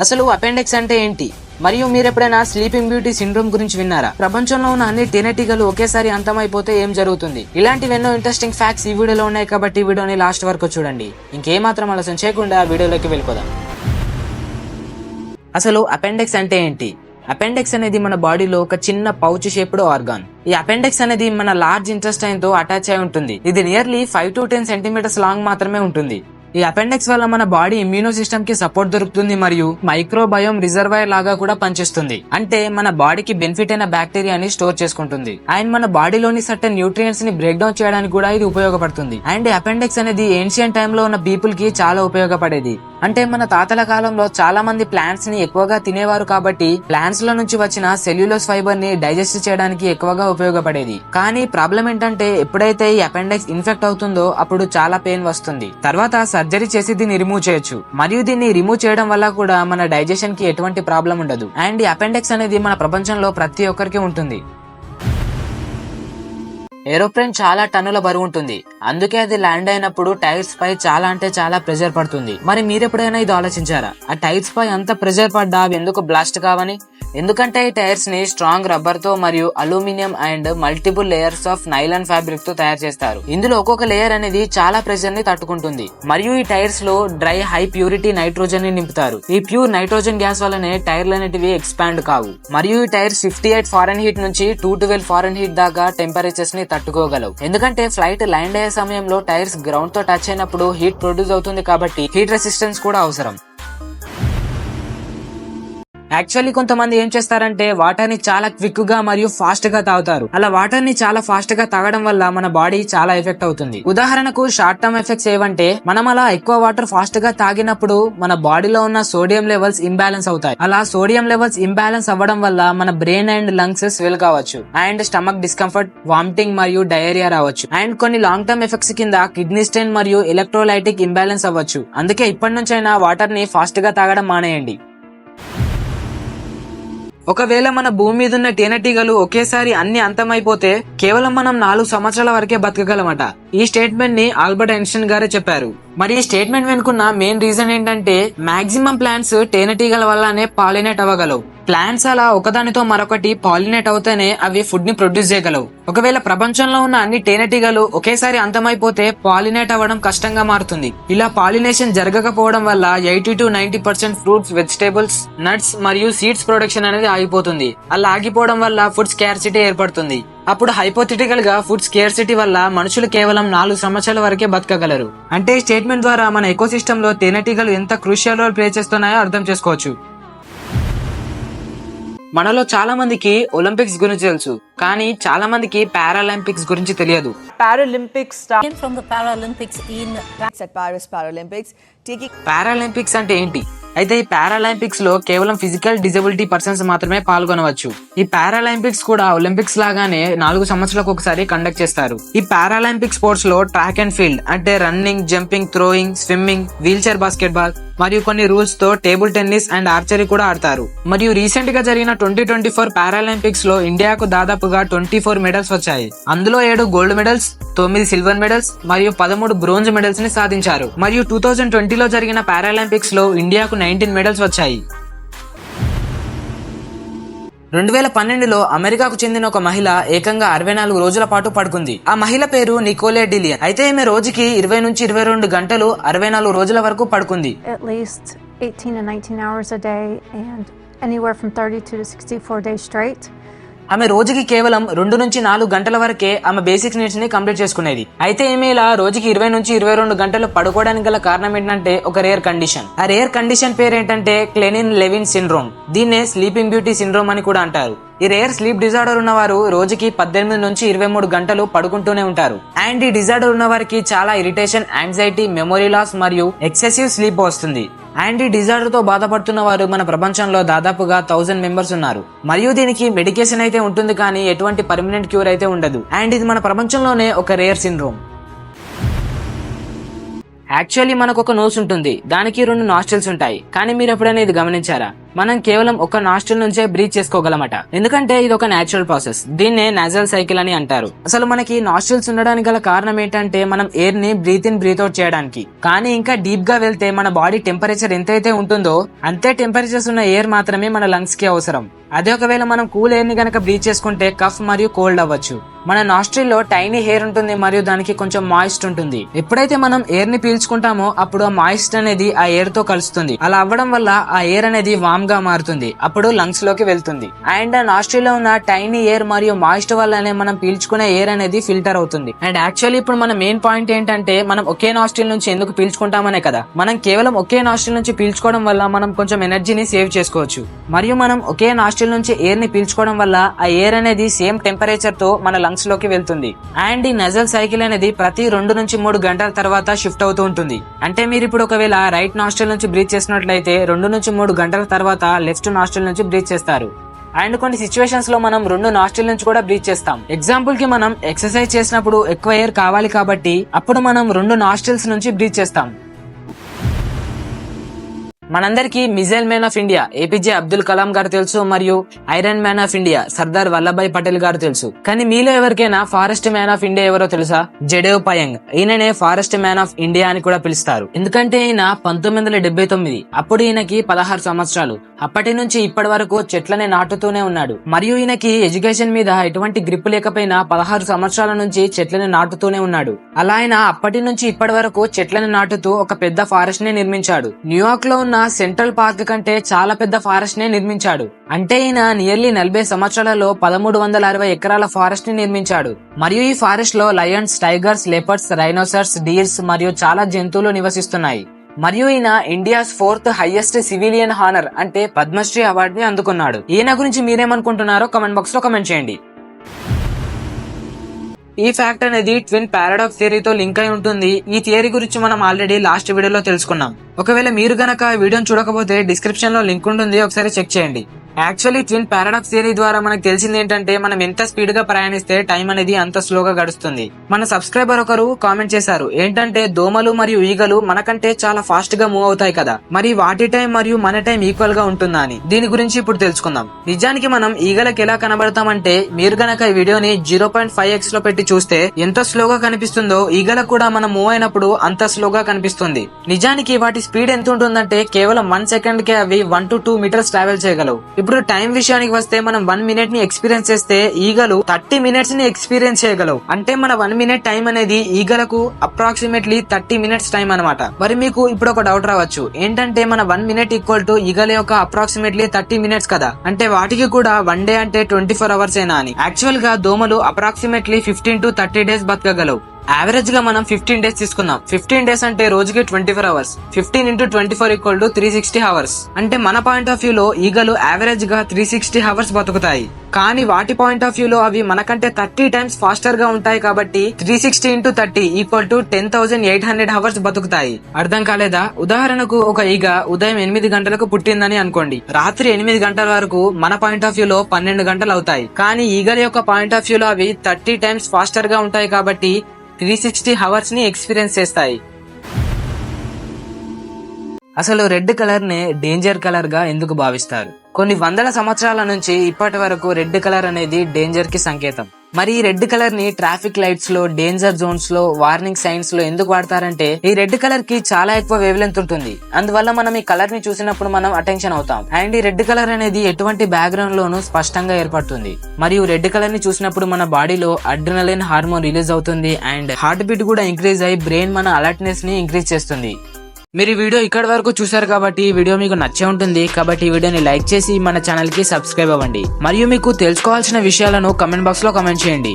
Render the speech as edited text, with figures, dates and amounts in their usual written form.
అసలు అపెండిక్స్ అంటే ఏంటి? మరియు మీరు ఎప్పుడైనా స్లీపింగ్ బ్యూటీ సిండ్రోమ్ గురించి విన్నారా? ప్రపంచంలో ఉన్న అన్ని తేనెటీగలు ఒకేసారి అంతమైపోతే ఏం జరుగుతుంది? ఇలాంటివి ఎన్నో ఇంట్రెస్టింగ్ ఫ్యాక్ట్స్ ఈ వీడియోలో ఉన్నాయి కాబట్టి వీడియోని లాస్ట్ వరకు చూడండి. ఇంకేమాత్రం ఆలస్యం చేయకుండా వీడియోలోకి వెళ్ళిపోదాం. అసలు అపెండిక్స్ అంటే ఏంటి? అపెండిక్స్ అనేది మన బాడీలో ఒక చిన్న పౌచ్ షేప్డ్ ఆర్గాన్. ఈ అపెండిక్స్ అనేది మన లార్జ్ ఇంటెస్టైన్ తో అటాచ్ అయి ఉంటుంది. ఇది నియర్లీ 5 to 10 సెంటీమీటర్స్ లాంగ్ మాత్రమే ఉంటుంది. ఈ అపెండిక్స్ వల్ల మన బాడీ ఇమ్యూనో సిస్టమ్ కి సపోర్ట్ దొరుకుతుంది మరియు మైక్రోబయోమ్ రిజర్వాయర్ లాగా కూడా పనిచేస్తుంది. అంటే మన బాడీకి బెనిఫిట్ అయిన బ్యాక్టీరియాని స్టోర్ చేసుకుంటుంది అండ్ మన బాడీలోని సర్టెన్ న్యూట్రియంట్స్ ని బ్రేక్ డౌన్ చేయడానికి కూడా ఇది ఉపయోగపడుతుంది. అండ్ అపెండిక్స్ అనేది ఏన్షియంట్ టైమ్ లో ఉన్న పీపుల్ కి చాలా ఉపయోగపడేది. అంటే మన తాతల కాలంలో చాలా మంది ప్లాంట్స్ ని ఎక్కువగా తినేవారు కాబట్టి ప్లాంట్స్ లో నుంచి వచ్చిన సెల్యులోస్ ఫైబర్ ని డైజెస్ట్ చేయడానికి ఎక్కువగా ఉపయోగపడేది. కానీ ప్రాబ్లం ఏంటంటే ఎప్పుడైతే ఈ అపెండిక్స్ ఇన్ఫెక్ట్ అవుతుందో అప్పుడు చాలా పెయిన్ వస్తుంది. తర్వాత సర్జరీ చేసి దీన్ని రిమూవ్ చేయొచ్చు. మరియు దీన్ని రిమూవ్ చేయడం వల్ల కూడా మన డైజెషన్ కి ఎటువంటి ప్రాబ్లం ఉండదు. అండ్ ఈ అపెండిక్స్ అనేది మన ప్రపంచంలో ప్రతి ఒక్కరికి ఉంటుంది. ఏరోప్లేన్ చాలా టన్నుల బరువు ఉంటుంది. అందుకే అది ల్యాండ్ అయినప్పుడు టైర్స్ పై చాలా అంటే చాలా ప్రెషర్ పడుతుంది. మరి మీరెప్పుడైనా ఇది ఆలోచించారా? ఆ టైర్స్ పై అంత ప్రెషర్ పడ్డా అవి ఎందుకు బ్లాస్ట్ కావని? ఎందుకంటే ఈ టైర్స్ ని స్ట్రాంగ్ రబ్బర్ తో మరియు aluminium and multiple layers of nylon fabric తో తయారు చేస్తారు. ఇందులో ఒక్కొక్క లేయర్ అనేది చాలా ప్రెషర్ ని తట్టుకుంటుంది. మరియు ఈ టైర్స్ లో డ్రై హై ప్యూరిటీ నైట్రోజన్ ని నింపుతారు. ఈ ప్యూర్ నైట్రోజన్ గ్యాస్ వల్లనే టైర్లు అనేటివి ఎక్స్పాండ్ కావు. మరియు ఈ టైర్స్ 58 ఫారెన్హీట్ నుంచి 212 ఫారెన్హీట్ దాకా టెంపరేచర్స్ ని తట్టుకోగలవు. ఎందుకంటే ఫ్లైట్ ల్యాండ్ అయ్యే సమయంలో టైర్స్ గ్రౌండ్ తో టచ్ అయినప్పుడు హీట్ ప్రొడ్యూస్ అవుతుంది కాబట్టి హీట్ రెసిస్టెన్స్ కూడా అవసరం. యాక్చువల్లీ కొంతమంది ఏం చేస్తారంటే వాటర్ ని చాలా క్విక్ గా మరియు ఫాస్ట్ గా తాగుతారు. అలా వాటర్ ని చాలా ఫాస్ట్ గా తాగడం వల్ల మన బాడీ చాలా ఎఫెక్ట్ అవుతుంది. ఉదాహరణకు షార్ట్ టర్మ్ ఎఫెక్ట్స్ ఏవంటే మనం అలా ఎక్కువ వాటర్ ఫాస్ట్ గా తాగినప్పుడు మన బాడీలో ఉన్న సోడియం లెవెల్స్ ఇంబ్యాలెన్స్ అవుతాయి. అలా సోడియం లెవెల్స్ ఇంబ్యాలెన్స్ అవ్వడం వల్ల మన బ్రెయిన్ అండ్ లంగ్స్ స్వెల్ కావచ్చు అండ్ స్టమక్ డిస్కంఫర్ట్, వామిటింగ్ మరియు డయేరియా రావచ్చు. అండ్ కొన్ని లాంగ్ టర్మ్ ఎఫెక్ట్స్ కింద కిడ్నీ స్టోన్ మరియు ఎలక్ట్రోలైటిక్ ఇంబ్యాలెన్స్ అవ్వచ్చు. అందుకే ఇప్పటి నుంచైనా వాటర్ ని ఫాస్ట్ గా తాగడం మానేయండి. ఒకవేళ మన భూమి మీద ఉన్న తేనెటీగలు ఒకేసారి అన్ని అంతమైపోతే కేవలం మనం 4 సంవత్సరాల వరకే బతకగలమట. ఈ స్టేట్మెంట్ ని ఆల్బర్ట్ ఐన్స్టీన్ గారే చెప్పారు. మరి ఈ స్టేట్మెంట్ వెనుకున్న మెయిన్ రీజన్ ఏంటంటే మాక్సిమం ప్లాంట్స్ తేనెటీగల వల్లనే పాలినేట్ అవ్వగలవు. ప్లాంట్స్ అలా ఒకదానితో మరొకటి పాలినేట్ అవుతేనే అవి ఫుడ్ ని ప్రొడ్యూస్ చేయగలవు. ఒకవేళ ప్రపంచంలో ఉన్న అన్ని తేనెటీగలు ఒకేసారి అంతమైపోతే పాలినేట్ అవ్వడం కష్టంగా మారుతుంది. ఇలా పాలినేషన్ జరగకపోవడం వల్ల 80 to 90% ఫ్రూట్స్, వెజిటేబుల్స్, నట్స్ మరియు సీడ్స్ ప్రొడక్షన్ అనేది ఆగిపోతుంది. అలా ఆగిపోవడం వల్ల ఫుడ్ స్కార్సిటీ ఏర్పడుతుంది. అప్పుడు హైపోథెటికల్ గా ఫుడ్ స్కేర్సిటీ వల్ల మనుషులు కేవలం 4 సంవత్సరాల వరకే బతకగలరు. అంటే ఈ స్టేట్మెంట్ ద్వారా మన ఎకోసిస్టమ్ లో తేనెటీగలు ఎంత క్రూషియల్ రోల్ ప్లే చేస్తున్నాయో అర్థం చేసుకోవచ్చు. మనలో చాలా మందికి ఒలింపిక్స్ గురించి తెలుసు, కానీ చాలా మందికి పారాలింపిక్స్ గురించి తెలియదు. పారాలింపిక్స్ అంటే ఏంటి? అయితే ఈ పారాలింపిక్స్ లో కేవలం ఫిజికల్ డిజబిలిటీ పర్సన్స్ మాత్రమే పాల్గొనవచ్చు. ఈ పారాలింపిక్స్ కూడా ఒలింపిక్స్ లాగానే 4 సంవత్సరాలకు ఒకసారి కండక్ట్ చేస్తారు. ఈ పారాలింపిక్ స్పోర్ట్స్ లో ట్రాక్ అండ్ ఫీల్డ్ అంటే running, jumping, throwing, swimming, wheelchair basketball మరియు కొన్ని రూల్స్ తో టేబుల్ టెన్నిస్ అండ్ ఆర్చరీ కూడా ఆడతారు. మరియు రీసెంట్ గా జరిగిన 2024 పారాలింపిక్స్ లో ఇండియాకు దాదాపుగా 24 మెడల్స్ వచ్చాయి. అందులో 7 గోల్డ్ మెడల్స్, 9 సిల్వర్ మెడల్స్ మరియు 13 బ్రోంజ్ మెడల్స్ ని సాధించారు. మరియు 2020లో జరిగిన పారాలింపిక్స్ లో ఇండియాకు 19 మెడల్స్ వచ్చాయి. 2012లో అమెరికాకు చెందిన ఒక మహిళ ఏకంగా 64 రోజుల పాటు పడుకుంది. ఆ మహిళ పేరు నికోలే డిలియన్. అయితే ఈమె రోజుకి 20 నుంచి 22 గంటలు 64 రోజుల వరకు పడుకుంది. At least 18 to 19 hours a day and anywhere from 32 to 64 days straight. ఆమె రోజుకి కేవలం 2 నుంచి 4 గంటల వరకే ఆమె బేసిక్ నీడ్స్ ని కంప్లీట్ చేసుకునేది. అయితే ఈమె ఇలా రోజుకి 20 నుంచి 22 గంటలు పడుకోవడానికి గల కారణం ఏంటంటే ఒక రేర్ కండిషన్. ఆ రేర్ కండిషన్ పేరు ఏంటంటే క్లెనిన్ లెవిన్ సిండ్రోమ్. దీన్నే స్లీపింగ్ బ్యూటీ సిండ్రోమ్ అని కూడా అంటారు. ఈ రేర్ స్లీప్ డిజార్డర్ ఉన్న వారు రోజుకి 18 నుంచి 23 గంటలు పడుకుంటూనే ఉంటారు. అండ్ ఈ డిజార్డర్ ఉన్న వారికి చాలా ఇరిటేషన్, యాంగ్జైటీ, మెమొరీ లాస్ మరియు ఎక్సెసివ్ స్లీప్ వస్తుంది. అండ్ ఈ డిజార్డర్ తో బాధపడుతున్న వారు మన ప్రపంచంలో దాదాపుగా 1000 మెంబర్స్ ఉన్నారు. మరియు దీనికి మెడికేషన్ అయితే ఉంటుంది, కానీ ఎటువంటి పర్మనెంట్ క్యూర్ అయితే ఉండదు. అండ్ ఇది మన ప్రపంచంలోనే ఒక రేర్ సిండ్రోమ్. యాక్చువల్లీ మనకు ఒక నోస్ ఉంటుంది, దానికి 2 నాస్ట్రిల్స్ ఉంటాయి. కానీ మీరు ఎప్పుడైనా ఇది గమనించారా? మనం కేవలం ఒక నాస్ట్రిల్ నుంచే బ్రీత్ చేసుకోగలమట. ఎందుకంటే ఇది ఒక నేచురల్ ప్రాసెస్. దీన్నే నాజల్ సైకిల్ అని అంటారు. అసలు మనకి నాస్ట్రిల్స్ ఉండడానికి గల కారణం ఏంటంటే మనం ఎయిర్ ని బ్రీత్ ఇన్ బ్రీత్ అవుట్ చేయడానికి. కానీ ఇంకా డీప్ గా వెళ్తే మన బాడీ టెంపరేచర్ ఎంతైతే ఉంటుందో అంతే టెంపరేచర్స్ ఉన్న ఎయిర్ మాత్రమే మన లంగ్స్ కి అవసరం. అదే ఒకవేళ మనం కూల్ ఎయిర్ ని గనక బ్రీత్ చేసుకుంటే కఫ్ మరియు కోల్డ్ అవ్వచ్చు. మన నాస్ట్రిల్ లో టైనీ హెయిర్ ఉంటుంది మరియు దానికి కొంచెం మాయిస్ట్ ఉంటుంది. ఎప్పుడైతే మనం ఎయిర్ ని పీల్చుకుంటామో అప్పుడు ఆ మాయిస్ట్ అనేది ఆ ఎయిర్ తో కలుస్తుంది. అలా అవ్వడం వల్ల ఆ ఎయిర్ అనేది వామ్ గా మారుతుంది. అప్పుడు లంగ్స్ లోకి వెళ్తుంది. అండ్ ఆ నాస్ట్రిల్ లో ఉన్న టైనీ ఎయిర్ మరియు మాయిస్ట్ వల్లనే మనం పీల్చుకునే ఎయిర్ అనేది ఫిల్టర్ అవుతుంది. అండ్ యాక్చువల్లీ ఇప్పుడు మన మెయిన్ పాయింట్ ఏంటంటే మనం ఒకే నాస్ట్రిల్ నుంచి ఎందుకు పీల్చుకుంటామనే కదా. మనం కేవలం ఒకే నాస్ట్రిల్ నుంచి పీల్చుకోవడం వల్ల మనం కొంచెం ఎనర్జీని సేవ్ చేసుకోవచ్చు. మరియు మనం ఒకే నాస్ట్రిల్ నుంచి ఎయిర్ ని పీల్చుకోవడం వల్ల ఆ ఎయిర్ అనేది సేమ్ టెంపరేచర్ తో మన లంగ్స్ లోకి వెళ్తుంది. అండ్ ఈ నజల్ సైకిల్ అనేది ప్రతి 2 నుంచి 3 గంటల తర్వాత షిఫ్ట్ అవుతూ ఉంటుంది. అంటే మీరు ఇప్పుడు ఒకవేళ రైట్ నాస్ట్రిల్ నుంచి బ్రీత్ చేసినట్లయితే 2 నుంచి 3 గంటల తర్వాత లెఫ్ట్ నాస్ట్రిల్ నుంచి బ్రీత్ చేస్తారు. అండ్ కొన్ని సిచ్యువేషన్స్ లో మనం 2 నాస్ట్రిల్ నుంచి కూడా బ్రీత్ చేస్తాం. ఎగ్జాంపుల్ కి మనం ఎక్సర్సైజ్ చేసినప్పుడు ఎక్కువ ఎయిర్ కావాలి కాబట్టి అప్పుడు మనం 2 నాస్ట్రిల్స్ నుంచి బ్రీత్ చేస్తాం. మనందరికీ missile man of India APJ Abdul Kalam గారు తెలుసు, మరియు iron man of India Sardar Vallabhbhai Patel గారు తెలుసు. కానీ మీలో ఎవరికైనా ఫారెస్ట్ మ్యాన్ ఆఫ్ ఇండియా ఎవరో తెలుసా? జడేవ్ పయంగ్. ఈయననే ఫారెస్ట్ మ్యాన్ ఆఫ్ ఇండియా అని కూడా పిలుస్తారు. ఎందుకంటే ఈయన 1979 అప్పుడు ఈయనకి 16 సంవత్సరాలు. అప్పటి నుంచి ఇప్పటి వరకు చెట్లని నాటుతూనే ఉన్నాడు. మరియు ఈయనకి ఎడ్యుకేషన్ మీద ఎటువంటి గ్రిప్ లేకపోయినా 16 సంవత్సరాల నుంచి చెట్లని నాటుతూనే ఉన్నాడు. అలా ఆయన అప్పటి నుంచి ఇప్పటి వరకు చెట్లని నాటుతూ ఒక పెద్ద ఫారెస్ట్ ని నిర్మించాడు. న్యూయార్క్ లో ఉన్న సెంట్రల్ పార్క్ కంటే చాలా పెద్ద ఫారెస్ట్ ని నిర్మించాడు. అంటే ఈయన నియర్లీ 40 సంవత్సరాలలో 1360 ఎకరాల ఫారెస్ట్ ని నిర్మించాడు. మరియు ఈ ఫారెస్ట్ లో Lions, tigers, leopards, rhinoceros, deers మరియు చాలా జంతువులు నివసిస్తున్నాయి. మరియు ఈయన India's 4th highest civilian honour అంటే పద్మశ్రీ అవార్డు ని అందుకున్నాడు. ఈయన గురించి మీరేమనుకుంటున్నారో కామెంట్ బాక్స్ లో కామెంట్ చేయండి. ఈ ఫ్యాక్ట్ అనేది ట్విన్ పారాడాక్స్ థియరీతో లింక్ అయి ఉంటుంది. ఈ థియరీ గురించి మనం ఆల్రెడీ లాస్ట్ వీడియోలో తెలుసుకున్నాం. ఒకవేళ మీరు గనక వీడియోని చూడకపోతే డిస్క్రిప్షన్ లో లింక్ ఉంటుంది, ఒకసారి చెక్ చేయండి. యాక్చువల్లీ ట్విన్ పారాడాక్స్ థియరీ ద్వారా మనకు తెలిసింది ఏంటంటే మనం ఎంత స్పీడ్ గా ప్రయాణిస్తే టైం అనేది అంత స్లోగా గడుస్తుంది. మన సబ్స్క్రైబర్ ఒకరు కామెంట్ చేశారు ఏంటంటే దోమలు మరియు ఈగలు మనకంటే చాలా ఫాస్ట్ గా మూవ్ అవుతాయి కదా, మరి వాటి టైం మరియు మన టైం ఈక్వల్ గా ఉంటుందా అని. దీని గురించి ఇప్పుడు తెలుసుకుందాం. నిజానికి మనం ఈగలకు ఎలా కనబడతామంటే మీరు గనక ఈ వీడియోని 0.5x లో పెట్టి చూస్తే ఎంత స్లోగా కనిపిస్తుందో ఈగలకు కూడా మనం మూవ్ అయినప్పుడు అంత స్లోగా కనిపిస్తుంది. నిజానికి వాటి స్పీడ్ ఎంత ఉంటుందంటే కేవలం 1 సెకండ్ కే అవి 1 to 2 మీటర్స్ ట్రావెల్ చేయగలవు. ఇప్పుడు టైం విషయానికి వస్తే మనం 1 మినిట్ ని ఎక్స్పీరియన్స్ చేస్తే ఈగలు 30 మినిట్స్ ని ఎక్స్పీరియన్స్ చేయగలవు. అంటే మన 1 మినిట్ టైం అనేది ఈగలకు అప్రాక్సిమేట్లీ 30 మినిట్స్ టైం అనమాట. మరి మీకు ఇప్పుడు ఒక డౌట్ రావచ్చు ఏంటంటే మన 1 మినిట్ ఈక్వల్ టు ఈగల యొక్క అప్రాక్సిమేట్లీ 30 మినిట్స్ కదా, అంటే వాటికి కూడా 1 డే అంటే 24 అవర్స్ అయినా అని. యాక్చువల్ గా దోమలు అప్రాక్సిమేట్లీ 15 to 30 డేస్ బతకగలవు. యావరేజ్ గా మనం 15 డేస్ తీసుకుందాం. 15 డేస్ అంటే రోజుకి 24 hours. 15 into 24 equal to 360 hours. అంటే మన పాయింట్ ఆఫ్ వ్యూ లో ఈగలు యావరేజ్ గా 360 అవర్స్ బతుకుతాయి. కానీ వాటి పాయింట్ ఆఫ్ వ్యూ లో అవి మనకంటే 30 టైమ్స్ ఫాస్టర్ గా ఉంటాయి కాబట్టి 360 into 30 ఈక్వల్ టు 10,800 అవర్స్ బతుకుతాయి. అర్థం కాలేదా? ఉదాహరణకు ఒక ఈగ ఉదయం 8 గంటలకు పుట్టిందని అనుకోండి. రాత్రి 8 గంటల వరకు మన పాయింట్ ఆఫ్ వ్యూ లో 12 గంటలు అవుతాయి. కానీ ఈగల యొక్క పాయింట్ ఆఫ్ వ్యూ లో అవి 30 టైమ్స్ ఫాస్టర్ గా ఉంటాయి కాబట్టి 360 అవర్స్ ని ఎక్స్పీరియన్స్ చేస్తాయి. అసలు రెడ్ కలర్ ని డేంజర్ కలర్ గా ఎందుకు భావిస్తారు? కొన్ని వందల సంవత్సరాల నుంచి ఇప్పటి వరకు రెడ్ కలర్ అనేది డేంజర్ కి సంకేతం. మరి ఈ రెడ్ కలర్ ని ట్రాఫిక్ లైట్స్ లో, డేంజర్ జోన్స్ లో, వార్నింగ్ సైన్స్ లో ఎందుకు వాడతారంటే ఈ రెడ్ కలర్ కి చాలా ఎక్కువ వేవ్ లెంత్ ఉంటుంది. అందువల్ల మనం ఈ కలర్ ని చూసినప్పుడు మనం అటెన్షన్ అవుతాం. అండ్ ఈ రెడ్ కలర్ అనేది ఎటువంటి బ్యాక్గ్రౌండ్ లోనూ స్పష్టంగా ఏర్పడుతుంది. మరియు రెడ్ కలర్ ని చూసినప్పుడు మన బాడీలో అడ్రినలిన్ హార్మోన్ రిలీజ్ అవుతుంది. అండ్ హార్ట్ బీట్ కూడా ఇంక్రీజ్ అయ్యి బ్రెయిన్ మన అలర్ట్నెస్ ని ఇంక్రీజ్ చేస్తుంది. మీరు ఈ వీడియో ఇక్కడ వరకు చూసారు కాబట్టి ఈ వీడియో మీకు నచ్చే ఉంటుంది. కాబట్టి ఈ వీడియోని లైక్ చేసి మన ఛానల్ కి సబ్స్క్రైబ్ అవ్వండి. మరియు మీకు తెలుసుకోవాల్సిన విషయాలను కమెంట్ బాక్స్ లో కమెంట్ చేయండి.